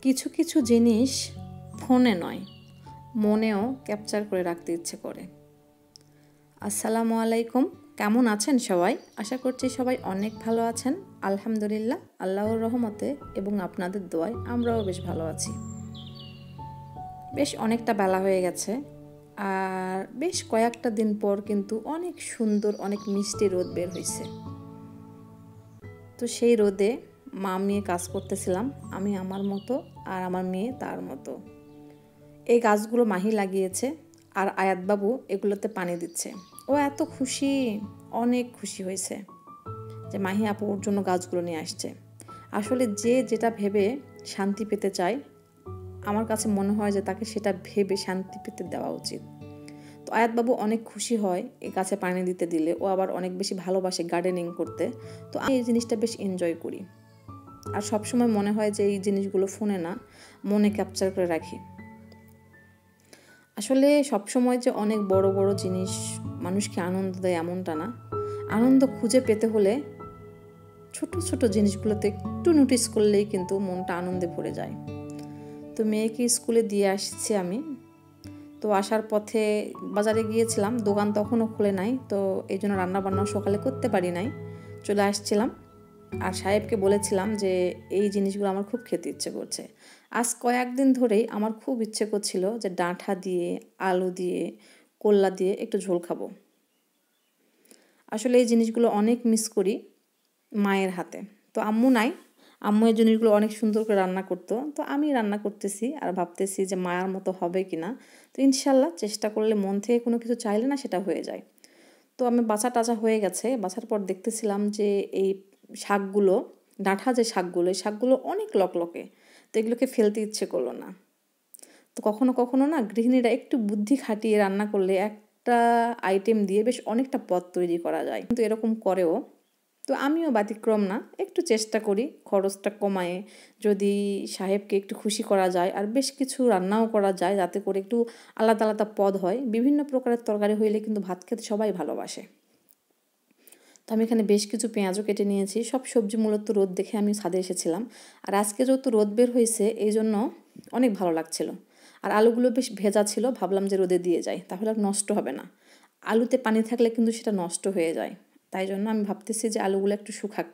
কিছু কিছু জিনিস ফোনে নয়, মনেও ক্যাপচার করে রাখতে ইচ্ছে করে। আসসালামু আলাইকুম, কেমন আছেন সবাই? আশা করছি সবাই অনেক ভালো আছেন। আলহামদুলিল্লাহ, আল্লাহর রহমতে এবং আপনাদের দোয়ায় আমরাও বেশ ভালো আছি। বেশ অনেকটা বেলা হয়ে গেছে, আর বেশ কয়েকটা দিন পর কিন্তু অনেক সুন্দর, অনেক মিষ্টি রোদ বের হয়েছে। তো সেই রোদে মা মেয়ে কাজ করতেছিলাম, আমি আমার মতো আর আমার মেয়ে তার মতো। এই গাছগুলো মাহি লাগিয়েছে আর আয়াতবাবু এগুলোতে পানি দিচ্ছে। ও এত খুশি, অনেক খুশি হয়েছে যে মাহি আপু ওর জন্য গাছগুলো নিয়ে আসছে। আসলে যে যেটা ভেবে শান্তি পেতে চায়, আমার কাছে মনে হয় যে তাকে সেটা ভেবে শান্তি পেতে দেওয়া উচিত। তো আয়াতবাবু অনেক খুশি হয় এই গাছে পানি দিতে দিলে। ও আবার অনেক বেশি ভালোবাসে গার্ডেনিং করতে। তো আমি এই জিনিসটা বেশ এনজয় করি, আর সবসময় মনে হয় যে এই জিনিসগুলো ফোনে না, মনে ক্যাপচার করে রাখি। আসলে সবসময় যে অনেক বড় বড় জিনিস মানুষকে আনন্দ দেয় এমনটা না। আনন্দ খুঁজে পেতে হলে ছোট ছোট জিনিসগুলোতে একটু নোটিস করলেই কিন্তু মনটা আনন্দে ভরে যায়। তো মেয়েকে স্কুলে দিয়ে আসছি আমি। তো আসার পথে বাজারে গিয়েছিলাম, দোকান তখনও খুলে নাই, তো এই জন্য রান্নাবান্নাও সকালে করতে পারি নাই, চলে আসছিলাম। আর সাহেবকে বলেছিলাম যে এই জিনিসগুলো আমার খুব খেতে ইচ্ছে করছে। আজ কয়েকদিন ধরেই আমার খুব ইচ্ছে করছিল যে ডাঁটা দিয়ে, আলু দিয়ে, করলা দিয়ে একটু ঝোল খাবো। আসলে এই জিনিসগুলো অনেক মিস করি মায়ের হাতে। তো আম্মু নাই, আম্মু এই জিনিসগুলো অনেক সুন্দর করে রান্না করতো। তো আমি রান্না করতেছি আর ভাবতেছি যে মায়ের মতো হবে কি না। তো ইনশাল্লাহ চেষ্টা করলে, মন থেকে কোনো কিছু চাইলে না সেটা হয়ে যায়। তো আমি বাছা টাচা হয়ে গেছে, বাছার পর দেখতেছিলাম যে এই শাকগুলো, ডাঁটা যে শাকগুলো, এই শাকগুলো অনেক লকলকে। তো এগুলোকে ফেলতে ইচ্ছে করলো না। তো কখনো কখনো না গৃহিণীরা একটু বুদ্ধি খাটিয়ে রান্না করলে একটা আইটেম দিয়ে বেশ অনেকটা পদ তৈরি করা যায়, কিন্তু এরকম করেও। তো আমিও ব্যতিক্রম না, একটু চেষ্টা করি খরচটা কমায়ে যদি সাহেবকে একটু খুশি করা যায়, আর বেশ কিছু রান্নাও করা যায় যাতে করে একটু আলাদা আলাদা পদ হয়। বিভিন্ন প্রকারের তরকারি হইলে কিন্তু ভাত খেতে সবাই ভালোবাসে। তো আমি এখানে বেশ কিছু পেঁয়াজও কেটে নিয়েছি। সব সবজি মূলত রোদ দেখে আমি ছাদে এসেছিলাম, আর আজকে যেহেতু রোদ বের হয়েছে এই জন্য অনেক ভালো লাগছিল। আর আলুগুলো বেশ ভেজা ছিল, ভাবলাম যে রোদে দিয়ে যাই, তাহলে আর নষ্ট হবে না। আলুতে পানি থাকলে কিন্তু সেটা নষ্ট হয়ে যায়, তাই জন্য আমি ভাবতেছি যে আলুগুলো একটু শুকাক।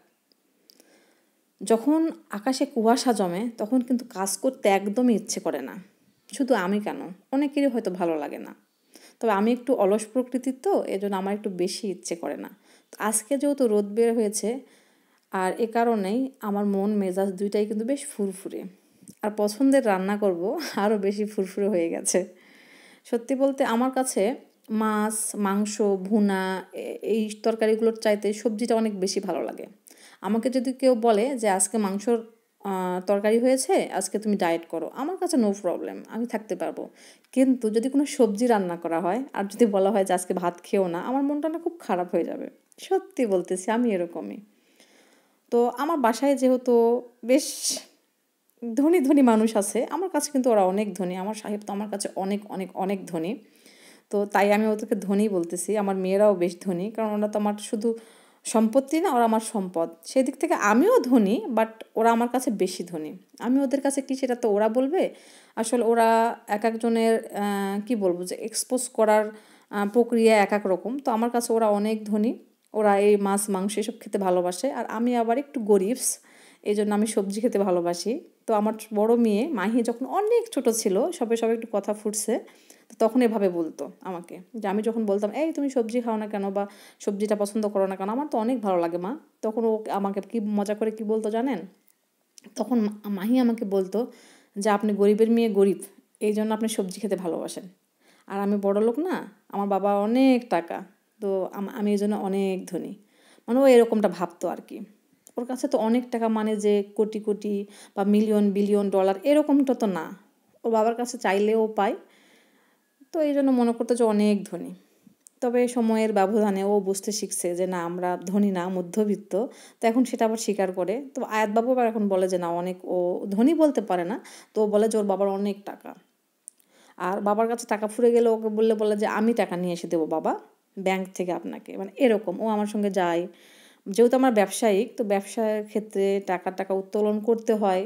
যখন আকাশে কুয়াশা জমে তখন কিন্তু কাজ করতে একদমই ইচ্ছে করে না। শুধু আমি কেন, অনেকেরই হয়তো ভালো লাগে না। তবে আমি একটু অলস প্রকৃতির, তো এজন্য আমার একটু বেশি ইচ্ছে করে না। তো আজকে যেহেতু রোদ বের হয়েছে, আর এ কারণেই আমার মন মেজাজ দুইটাই কিন্তু বেশ ফুরফুরে। আর পছন্দের রান্না করব আরও বেশি ফুরফুরে হয়ে গেছে। সত্যি বলতে আমার কাছে মাছ, মাংস, ভুনা এই তরকারিগুলোর চাইতে সবজিটা অনেক বেশি ভালো লাগে। আমাকে যদি কেউ বলে যে আজকে মাংসর তরকারি হয়েছে, আজকে তুমি ডায়েট করো, আমার কাছে নো প্রবলেম, আমি থাকতে পারবো। কিন্তু যদি কোনো সবজি রান্না করা হয় আর যদি বলা হয় যে আজকে ভাত খেও না, আমার মনটা না খুব খারাপ হয়ে যাবে। সত্যি বলতেছি, আমি এরকমই। তো আমার বাসায় যেহেতু বেশ ধনী ধনী মানুষ আছে, আমার কাছে কিন্তু ওরা অনেক ধনী। আমার সাহেব তো আমার কাছে অনেক অনেক অনেক ধনী। তো তাই আমি ওদেরকে ধনী বলতেছি। আমার মেয়েরাও বেশ ধনী, কারণ ওরা তো আমার শুধু সম্পত্তি না, ওরা আমার সম্পদ। সেদিক থেকে আমিও ধনী, বাট ওরা আমার কাছে বেশি ধনী। আমি ওদের কাছে কি সেটা তো ওরা বলবে। আসলে ওরা এক একজনের কি বলবো যে এক্সপোজ করার প্রক্রিয়া এক এক রকম। তো আমার কাছে ওরা অনেক ধনী। ওরা এই মাছ মাংস এসব খেতে ভালোবাসে, আর আমি আবার একটু গরিবস, এই জন্য আমি সবজি খেতে ভালোবাসি। তো আমার বড় মেয়ে মাহি যখন অনেক ছোট ছিল, সবে সবে একটু কথা ফুটছে, তো তখন এভাবে বলতো আমাকে, যে আমি যখন বলতাম এই তুমি সবজি খাও না কেন, বা সবজিটা পছন্দ করো না কেন, আমার তো অনেক ভালো লাগে মা, তখন ও আমাকে কি মজা করে কি বলতো জানেন? তখন মাহি আমাকে বলতো যে আপনি গরিবের মেয়ে, গরিব এই জন্য আপনি সবজি খেতে ভালোবাসেন, আর আমি বড়লোক না, আমার বাবা অনেক টাকা, তো আমি এই জন্য অনেক ধনী। মানে ও এরকমটা ভাবতো আর কি। ওর কাছে তো অনেক টাকা মানে যে কোটি কোটি বা মিলিয়ন বিলিয়ন ডলার এরকমটা তো না, ওর বাবার কাছে চাইলেও পায়। তো এই জন্য মনে করতো যে অনেক ধনী। তবে সময়ের ব্যবধানে ও বুঝতে শিখছে যে না, আমরা ধনী না, মধ্যবিত্ত। তো এখন সেটা আবার স্বীকার করে। তো আয়াত বাবু আবার এখন বলে যে না, অনেক ও ধনী বলতে পারে না, তো ও বলে যে ওর বাবার অনেক টাকা। আর বাবার কাছে টাকা ফুরে গেলে ওকে বলে যে আমি টাকা নিয়ে এসে দেবো বাবা ব্যাংক থেকে আপনাকে, মানে এরকম ও আমার সঙ্গে যায়। যেহেতু আমার ব্যবসায়িক, তো ব্যবসার ক্ষেত্রে টাকা টাকা উত্তোলন করতে হয়।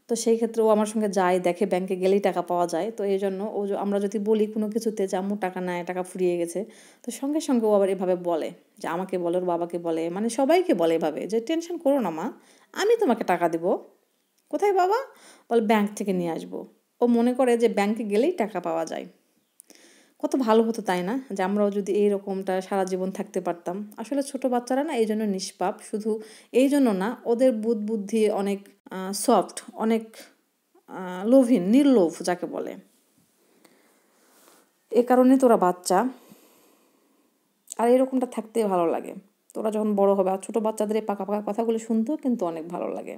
তো সেই ক্ষেত্রে ও আমার সঙ্গে যায়, দেখে ব্যাংকে গেলেই টাকা পাওয়া যায়। তো এই জন্য আমরা যদি বলি কোনো কিছুতে যে আম্মু টাকা নাই, টাকা ফুরিয়ে গেছে, তো সঙ্গে সঙ্গে ও আবার এভাবে বলে, যে আমাকে বলে, ওর বাবাকে বলে, মানে সবাইকে বলে এভাবে, যে টেনশন করো না মা, আমি তোমাকে টাকা দেবো। কোথায় বাবা? বলে ব্যাংক থেকে নিয়ে আসবো। ও মনে করে যে ব্যাংকে গেলেই টাকা পাওয়া যায়। কত ভালো হতো তাই না, যে আমরাও যদি এই রকমটা সারা জীবন থাকতে পারতাম। আসলে ছোট বাচ্চারা না এই জন্য নিষ্পাপ, শুধু এই জন্য না, ওদের বুদ্ধি অনেক সফট, অনেক লোভীন, নির্লোভ যাকে বলে। এ কারণে তোরা বাচ্চা, আর এরকমটা থাকতে ভালো লাগে। তোরা যখন বড় হবে, আর ছোটো বাচ্চাদের এই পাকা পাকা কথাগুলো শুনতেও কিন্তু অনেক ভালো লাগে।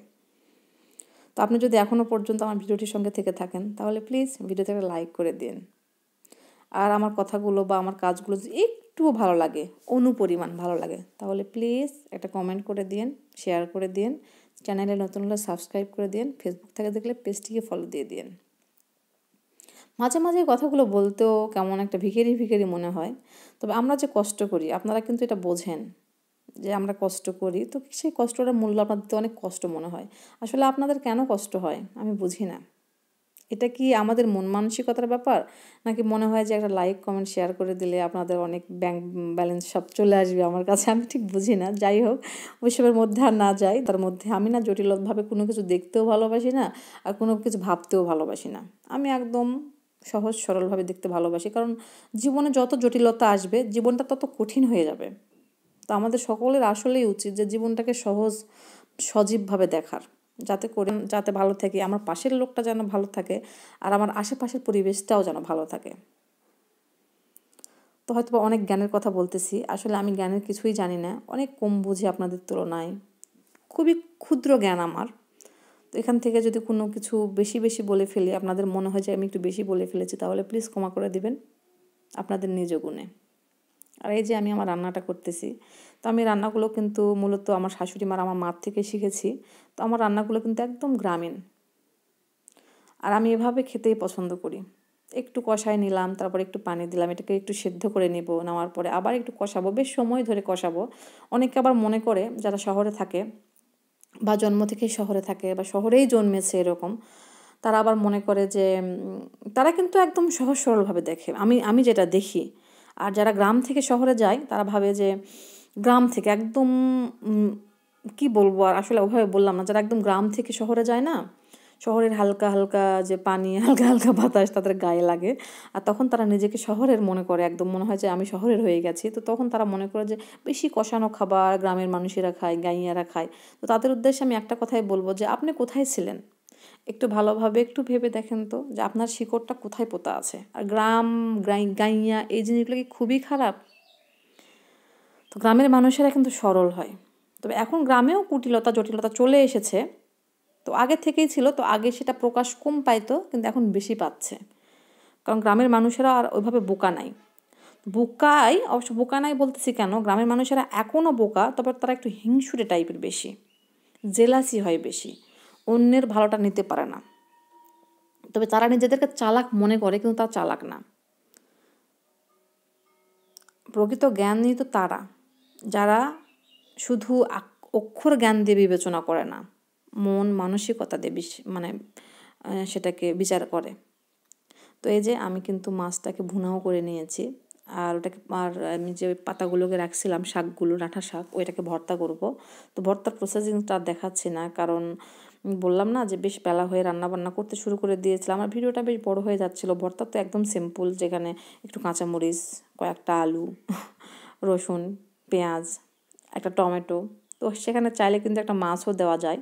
তো আপনি যদি এখনও পর্যন্ত আমার ভিডিওটির সঙ্গে থেকে থাকেন, তাহলে প্লিজ ভিডিওতে একটা লাইক করে দিন। আর আমার কথাগুলো বা আমার কাজগুলো যদি একটুও ভালো লাগে, অনুপরিমাণ ভালো লাগে, তাহলে প্লিজ একটা কমেন্ট করে দিন, শেয়ার করে দিন, চ্যানেলে নতুন হলে সাবস্ক্রাইব করে দিন, ফেসবুক থেকে দেখলে পেজটিকে ফলো দিয়ে দিন। মাঝে মাঝে কথাগুলো বলতেও কেমন একটা ভিখারি ভিখারি মনে হয়, তবে আমরা যে কষ্ট করি আপনারা কিন্তু এটা বোঝেন, যে আমরা কষ্ট করি, তো সেই কষ্টটার মূল্য আপনাদের অনেক কষ্ট মনে হয়। আসলে আপনাদের কেন কষ্ট হয় আমি বুঝি না। এটা কি আমাদের মন মানসিকতার ব্যাপার, নাকি মনে হয় যে একটা লাইক কমেন্ট শেয়ার করে দিলে আপনাদের অনেক ব্যাংক ব্যালেন্স সব চলে আসবে আমার কাছে? আমি ঠিক বুঝি না। যাই হোক, ওইসবের মধ্যে আর না যাই। তার মধ্যে আমি না জটিলভাবে কোনো কিছু দেখতেও ভালোবাসি না, আর কোনো কিছু ভাবতেও ভালোবাসি না। আমি একদম সহজ সরলভাবে দেখতে ভালোবাসি, কারণ জীবনে যত জটিলতা আসবে জীবনটা তত কঠিন হয়ে যাবে। তো আমাদের সকলের আসলেই উচিত যে জীবনটাকে সহজ সজীবভাবে দেখার, যাতে ভালো থাকে, আমার পাশের লোকটা যেন ভালো থাকে, আর আমার আশেপাশের পরিবেশটাও যেন ভালো থাকে। তো হয়তো অনেক জ্ঞানের কথা বলতেছি, আসলে আমি জ্ঞানের কিছুই জানি না, অনেক কম বুঝি আপনাদের তুলনায়, খুবই ক্ষুদ্র জ্ঞান আমার। তো এখান থেকে যদি কোনো কিছু বেশি বেশি বলে ফেলি, আপনাদের মনে হয় যে আমি একটু বেশি বলে ফেলেছি, তাহলে প্লিজ ক্ষমা করে দিবেন আপনাদের নিজ গুণে। আর এই যে আমি আমার রান্নাটা করতেছি, তো আমি রান্নাগুলো কিন্তু মূলত আমার শাশুড়ি মার, আমার মার থেকে শিখেছি। তো আমার রান্নাগুলো কিন্তু একদম গ্রামীণ, আর আমি এভাবে খেতেই পছন্দ করি। একটু কষায় নিলাম, তারপর একটু পানি দিলাম, এটাকে একটু সেদ্ধ করে নেব, নেওয়ার পরে আবার একটু কষাবো, বেশ সময় ধরে কষাবো। অনেকে আবার মনে করে যারা শহরে থাকে, বা জন্ম থেকেই শহরে থাকে, বা শহরেই জন্মেছে এরকম, তারা আবার মনে করে যে তারা কিন্তু একদম সহজ সরলভাবে দেখে, আমি যেটা দেখি। আর যারা গ্রাম থেকে শহরে যায় তারা ভাবে যে গ্রাম থেকে একদম কি বলবো, আর আসলে ওভাবে বললাম না, যারা একদম গ্রাম থেকে শহরে যায় না, শহরের হালকা হালকা যে পানি, হালকা হালকা বাতাস তাদের গায়ে লাগে, আর তখন তারা নিজেকে শহরের মনে করে, একদম মনে হয় যে আমি শহরের হয়ে গেছি। তো তখন তারা মনে করে যে বেশি কষানো খাবার গ্রামের মানুষেরা খায়, গাইয়ারা খায়। তো তাদের উদ্দেশ্যে আমি একটা কথাই বলবো, যে আপনি কোথায় ছিলেন, একটু ভালোভাবে একটু ভেবে দেখেন তো, যে আপনার শিকড়টা কোথায় পোতা আছে। আর গ্রাম, গাইয়া, এই জিনিসগুলো কি খুবই খারাপ? তো গ্রামের মানুষেরা কিন্তু সরল হয়। তবে এখন গ্রামেও কুটিলতা জটিলতা চলে এসেছে, তো আগে থেকেই ছিল, তো আগে সেটা প্রকাশ কম পাইতো, কিন্তু এখন বেশি পাচ্ছে, কারণ গ্রামের মানুষেরা আর ওইভাবে বোকা নাই। অবশ্য বোকা নাই বলতেছি কেন, গ্রামের মানুষেরা এখনও বোকা, তবে তারা একটু হিংসুটে টাইপের বেশি, জেলাসি হয় বেশি, অন্যের ভালোটা নিতে পারে না। তবে তারা নিজেদেরকে চালাক মনে করে, কিন্তু তারা চালাক না। প্রকৃত জ্ঞান নিয়ে তো তারা, যারা শুধু অক্ষর জ্ঞান দিয়ে বিবেচনা করে না, মন মানসিকতা দিয়ে মানে সেটাকে বিচার করে। তো এই যে আমি কিন্তু মাছটাকে ভুনাও করে নিয়েছি, আর ওটাকে, আর আমি যে পাতাগুলোকে রাখছিলাম, শাকগুলো, ডাঁটা শাক, ওইটাকে ভর্তা করব। তো ভর্তার প্রসেসিংটা দেখাচ্ছি না, কারণ বললাম না যে বেশ বেলা হয়ে রান্না বান্না করতে শুরু করে দিয়েছিলাম, আমার ভিডিওটা বেশ বড় হয়ে যাচ্ছিলো। ভর্তা তো একদম সিম্পল, যেখানে একটু কাঁচামরিচ, কয়েকটা আলু, রসুন, পেঁয়াজ, একটা টমেটো, তো সেখানে চাইলে কিন্তু একটা মাছও দেওয়া যায়।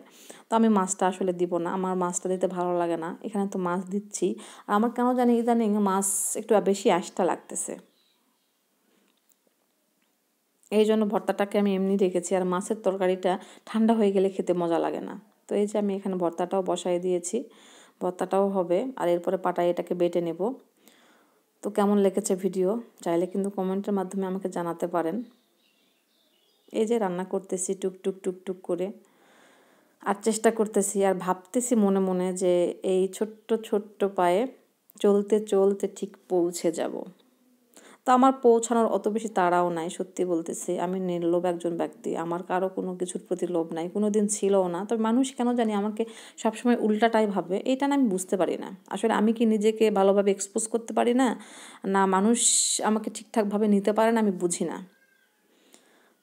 তো আমি মাছটা আসলে দিব না, আমার মাছটা দিতে ভালো লাগে না, এখানে তো মাছ দিচ্ছি। আর আমার কেন জানি ইদানিং মাছ একটু বেশি আষ্টা লাগতেছে, এই জন্য ভর্তাটাকে আমি এমনি রেখেছি। আর মাছের তরকারিটা ঠান্ডা হয়ে গেলে খেতে মজা লাগে না। তো এই যে আমি এখানে ভর্তাটাও বসাই দিয়েছি, ভর্তাটাও হবে, আর এরপরে পাটায় এটাকে বেটে নেব। তো কেমন লেগেছে ভিডিও চাইলে কিন্তু কমেন্টের মাধ্যমে আমাকে জানাতে পারেন। এই যে রান্না করতেছি টুকটুক টুকটুক করে, আর চেষ্টা করতেছি, আর ভাবতেছি মনে মনে যে এই ছোট্ট ছোট্ট পায়ে চলতে চলতে ঠিক পৌঁছে যাব। তো আমার পৌঁছানোর অত বেশি তাড়াও নাই, সত্যি বলতেছি। আমি নির্লোভ একজন ব্যক্তি, আমার কারো কোনো কিছুর প্রতি লোভ নাই, কোনো দিন ছিলও না। তবে মানুষ কেন জানি আমাকে সবসময় উল্টাটাই ভাবে, এইটা না আমি বুঝতে পারি না। আসলে আমি কি নিজেকে ভালোভাবে এক্সপোজ করতে পারি না, না মানুষ আমাকে ঠিকঠাকভাবে নিতে পারে না, আমি বুঝি না।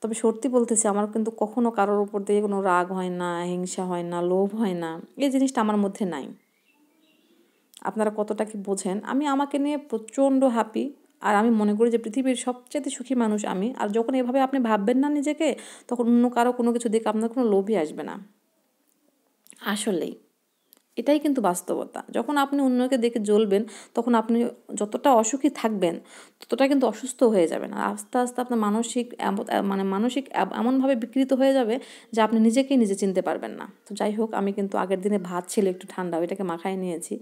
তবে সত্যি বলতেছি, আমার কিন্তু কখনো কারোর উপর দিয়ে কোনো রাগ হয় না, হিংসা হয় না, লোভ হয় না, এই জিনিসটা আমার মধ্যে নাই। আপনারা কতটা কি বোঝেন? আমি আমাকে নিয়ে প্রচণ্ড হ্যাপি। আর আমি মনে করি যে পৃথিবীর সবচাইতে সুখী মানুষ আমি। আর যখন এভাবে আপনি ভাববেন না নিজেকে, তখন অন্য কারো কোনো কিছু দেখে আপনার কোনো লোভই আসবে না। আসলেই। এটাই কিন্তু বাস্তবতা। যখন আপনি অন্যকে দেখে জ্বলবেন, তখন আপনি যতটা অসুখী থাকবেন, ততটা কিন্তু অসুস্থ হয়ে যাবেন। আর আস্তে, আস্তে আপনার মানসিক মানে মানসিক এমনভাবে বিকৃত হয়ে যাবে যে আপনি নিজেকেই নিজে চিনতে পারবেন না। তো যাই হোক, আমি কিন্তু আগের দিনে ভাত ছিল একটু ঠান্ডা, ওইটাকে মাখায় নিয়েছি।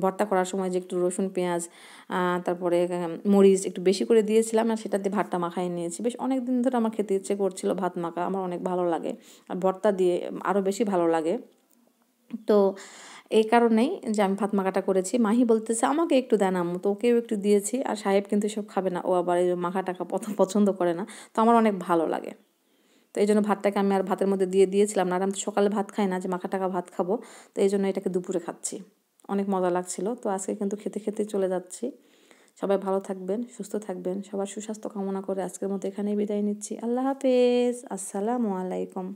ভর্তা করার সময় যে একটু রসুন, পেঁয়াজ, তারপরে মরিচ একটু বেশি করে দিয়েছিলাম, আর সেটা দিয়ে ভাতটা মাখায় নিয়েছি। বেশ অনেক দিন ধরে আমার খেতে ইচ্ছে করছিল ভাত মাখা, আমার অনেক ভালো লাগে। আর ভর্তা দিয়ে আরও বেশি ভালো লাগে। তো এই কারণেই যে আমি ভাত মাখাটা করেছি। মাহি বলতেছে, আমাকে একটু দেন আম্মু। তো ওকেও একটু দিয়েছি। আর সাহেব কিন্তু এসব খাবে না, ও আবার এই মাখা টাখা পছন্দ করে না। তো আমার অনেক ভালো লাগে। তো এই জন্য ভাতটাকে আমি আর ভাতের মধ্যে দিয়েছিলাম না। আর আমি তো সকালে ভাত খাই না, যে মাখা টাকা ভাত খাবো। তো এই জন্য এটাকে দুপুরে খাচ্ছি। অনেক মজা লাগছিল। তো আজকে কিন্তু খেতে খেতে চলে যাচ্ছি। সবাই ভালো থাকবেন, সুস্থ থাকবেন। সবার সুস্বাস্থ্য কামনা করে আজকের মতো এখানেই বিদায় নিচ্ছি। আল্লাহ হাফেজ। আসসালামু আলাইকুম।